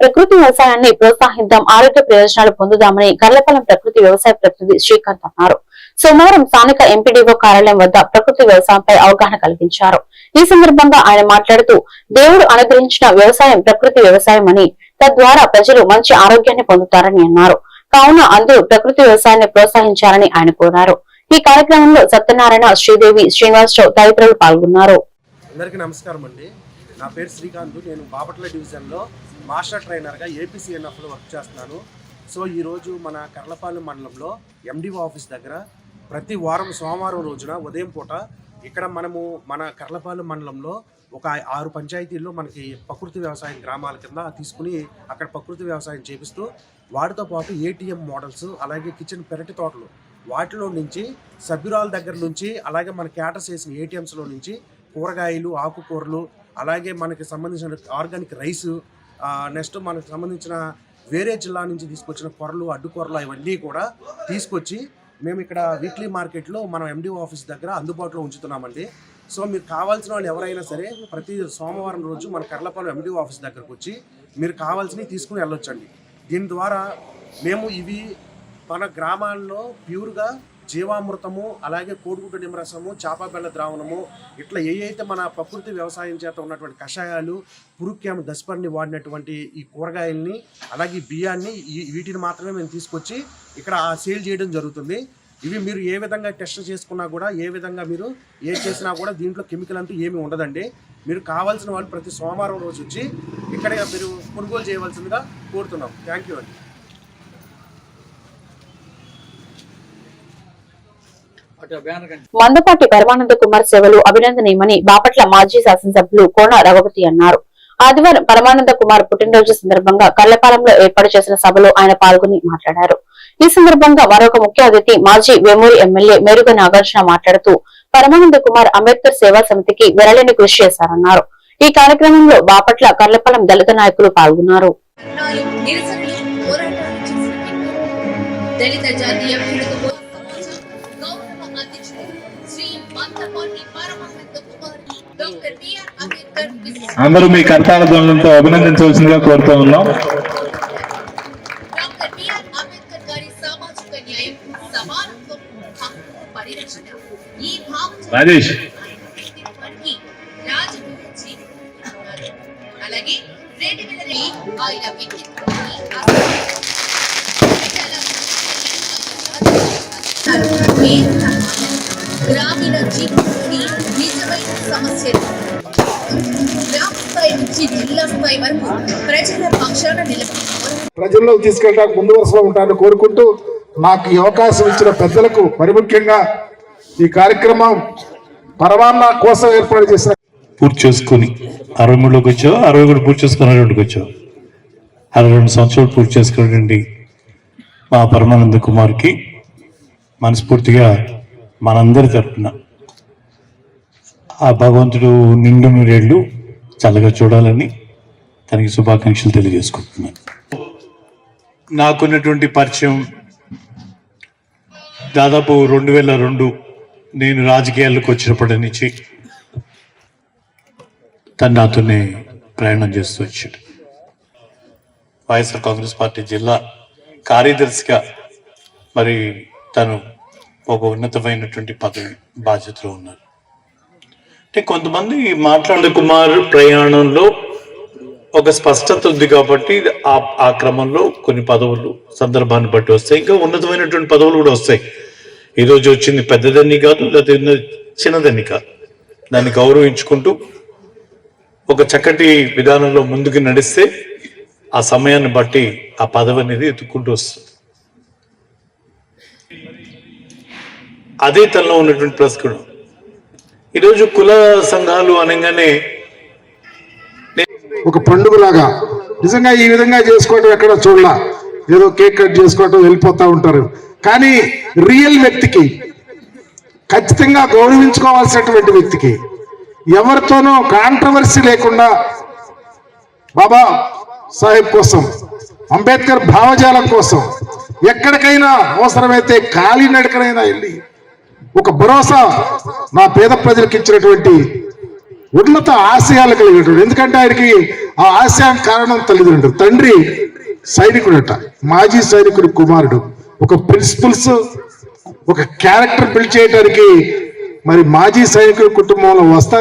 ప్రకృతి వ్యవసాయాన్ని ప్రోత్సహిద్దాం, ఆరోగ్య ప్రయోజనాలు పొందుదామని కర్లపాలెం ప్రకృతి వ్యవసాయ ప్రతినిధి శ్రీకాంత్ అన్నారు. సోమవారం స్థానిక ఎంపీడీఓ కార్యాలయం వద్ద ప్రకృతి వ్యవసాయంపై అవగాహన కల్పించారు. ఈ సందర్భంగా ఆయన మాట్లాడుతూ, దేవుడు అనుగ్రహించిన వ్యవసాయం ప్రకృతి వ్యవసాయం అని, తద్వారా ప్రజలు మంచి ఆరోగ్యాన్ని పొందుతారని అన్నారు. కావున అందరూ ప్రకృతి వ్యవసాయాన్ని ప్రోత్సహించాలని ఆయన కోరారు. ఈ కార్యక్రమంలో సత్యనారాయణ, శ్రీదేవి, శ్రీనివాసరావు తదితరులు పాల్గొన్నారు. అందరికీ నమస్కారం అండి. నా పేరు శ్రీకాంత్. నేను బాపట్ల డివిజన్లో మాస్టర్ ట్రైనర్గా ఏపీసీఎన్ఎఫ్లో వర్క్ చేస్తున్నాను. సో ఈరోజు మన కర్లపాలెం మండలంలో ఎండిఓ ఆఫీస్ దగ్గర ప్రతి వారం సోమవారం రోజున ఉదయం పూట ఇక్కడ మన కర్లపాలెం మండలంలో ఒక 6 పంచాయతీల్లో మనకి ప్రకృతి వ్యవసాయం గ్రామాల కింద తీసుకుని అక్కడ ప్రకృతి వ్యవసాయం చేపిస్తూ వాటితో పాటు ఏటీఎం మోడల్స్, అలాగే కిచెన్ పెరటి తోటలు, వాటిలో నుంచి సభ్యురాల దగ్గర నుంచి అలాగే మన క్యాటర్స్ చేసిన ఏటీఎంస్లో నుంచి కూరగాయలు, ఆకుకూరలు, అలాగే మనకి సంబంధించిన ఆర్గానిక్ రైసు, నెక్స్ట్ మనకు సంబంధించిన వేరే జిల్లా నుంచి తీసుకొచ్చిన కొరలు, అడ్డుకూరలు ఇవన్నీ కూడా తీసుకొచ్చి మేము ఇక్కడ వీక్లీ మార్కెట్లో మనం ఎండిఓ ఆఫీస్ దగ్గర అందుబాటులో ఉంచుతున్నామండి. సో మీరు కావాల్సిన వాళ్ళు ఎవరైనా సరే ప్రతి సోమవారం రోజు మన కర్లపాలెం ఎండిఓ ఆఫీస్ దగ్గరకు వచ్చి మీరు కావాల్సినవి తీసుకుని వెళ్ళొచ్చండి. దీని ద్వారా మేము ఇవి మన గ్రామాల్లో ప్యూర్గా జీవామృతము, అలాగే కోడిగుడ్డు నిమ్మరసము, చేప బెల్ల ద్రావణము, ఇట్లా ఏవైతే మన ప్రకృతి వ్యవసాయం చేత ఉన్నటువంటి కషాయాలు, పురుక్యామ దశపర్ణి వాడినటువంటి ఈ కూరగాయల్ని, అలాగే బియ్యాన్ని, వీటిని మాత్రమే మేము తీసుకొచ్చి ఇక్కడ సేల్ చేయడం జరుగుతుంది. ఇవి మీరు ఏ విధంగా టెస్ట్ చేసుకున్నా కూడా, ఏ విధంగా మీరు చేసినా కూడా దీంట్లో కెమికల్ అంటూ ఏమీ ఉండదండి. మీరు కావాల్సిన వాళ్ళు ప్రతి సోమవారం రోజు వచ్చి ఇక్కడ మీరు కొనుగోలు చేయవలసిందిగా కోరుతున్నాం. థ్యాంక్ యూ అండి. మందపాటి పరమానంద కుమార్ సేవలు అభినందనీయమని బాపట్ల మాజీ శాసనసభ్యులు కోన రఘుపతి అన్నారు. ఆదివారం పరమానంద కుమార్ పుట్టినరోజు సందర్భంగా కర్లపాలెంలో ఏర్పాటు చేసిన సభలో ఆయన పాల్గొని మాట్లాడారు. ఈ సందర్భంగా మరొక ముఖ్య అతిథి మాజీ వేమూరి ఎమ్మెల్యే మేరుగ నాగార్జున మాట్లాడుతూ, పరమానంద కుమార్ అంబేద్కర్ సేవా సమితికి వెరలేని కృషి చేశారన్నారు. ఈ కార్యక్రమంలో బాపట్ల, కర్లపాలెం దళిత నాయకులు పాల్గొన్నారు. అందరూ మీ కర్తాల ధ్వనులతో అభినందించవలసిందిగా కోరుతూ ఉన్నాం. రాజేష్ గ్రామీణ జీవితాన్ని నిజమైన సమస్యలు గ్రామ స్థాయి నుంచి జిల్లా స్థాయి వరకు ప్రజల పక్షాన ప్రజల్లో తీసుకెళ్ళడానికి ముందు వరుసలో ఉంటారని కోరుకుంటూ, నాకు ఈ అవకాశం ఇచ్చిన పెద్దలకు, మరి ముఖ్యంగా ఈ కార్యక్రమం పరమాన్న కోసం ఏర్పాటు చేసిన పూర్తి చేసుకుని 63లోకి వచ్చావు, 60 కూడా పూర్తి చేసుకుని 62కి వచ్చావు. 62 సంవత్సరాలు పూర్తి చేసుకున్నటువంటి మా పరమానంద కుమార్కి మనస్ఫూర్తిగా మనందరి తరఫున ఆ భగవంతుడు నిండు నూరేళ్లు చల్లగా చూడాలని తనకి శుభాకాంక్షలు తెలియజేసుకుంటున్నాను. నాకున్నటువంటి పరిచయం దాదాపు 2002 నేను రాజకీయాల్లోకి వచ్చినప్పటి నుంచి తను నాతోనే ప్రయాణం చేస్తూ వచ్చాడు. వైఎస్ఆర్ కాంగ్రెస్ పార్టీ జిల్లా కార్యదర్శిగా మరి తను ఒక ఉన్నతమైనటువంటి పదవి బాధ్యతలో ఉన్నారు. అంటే కొంతమంది మాట్లాడే కుమార్ ప్రయాణంలో ఒక స్పష్టత ఉంది కాబట్టి ఆ క్రమంలో కొన్ని పదవులు సందర్భాన్ని బట్టి వస్తాయి, ఇంకా ఉన్నతమైనటువంటి పదవులు కూడా వస్తాయి. ఈరోజు వచ్చింది పెద్దదన్ని కాదు, లేదా చిన్నదన్ని కాదు. దాన్ని గౌరవించుకుంటూ ఒక చక్కటి విధానంలో ముందుకు నడిస్తే ఆ సమయాన్ని బట్టి ఆ పదవి అనేది ఎత్తుక్కుంటూ వస్తుంది. అదే తనలో ఉన్నటువంటి ప్లస్ కూడా. ఈరోజు కుల సంఘాలు అనగానే ఒక పండుగలాగా నిజంగా ఈ విధంగా చేసుకోవటం ఎక్కడ చూడలా. ఏదో కేక్ కట్ చేసుకోవటం వెళ్ళిపోతూ ఉంటారు. కానీ రియల్ వ్యక్తికి, ఖచ్చితంగా గౌరవించుకోవాల్సినటువంటి వ్యక్తికి, ఎవరితోనూ కాంట్రవర్సీ లేకుండా బాబా సాహెబ్ కోసం, అంబేద్కర్ భావజాలం కోసం ఎక్కడికైనా అవసరమైతే కాలినడకనైనా వెళ్ళి ఒక భరోసా నా పేద ప్రజలకు ఇచ్చినటువంటి ఉన్నత ఆశయాలు కలిగినటువంటి, ఎందుకంటే ఆయనకి ఆ ఆశయానికి కారణం తల్లిదండ్రులు. తండ్రి సైనికుడట, మాజీ సైనికుడు కుమారుడు. ఒక ప్రిన్సిపల్స్, ఒక క్యారెక్టర్ బిల్డ్ చేయడానికి మరి మాజీ సైనికుడి కుటుంబంలో వస్తుంది.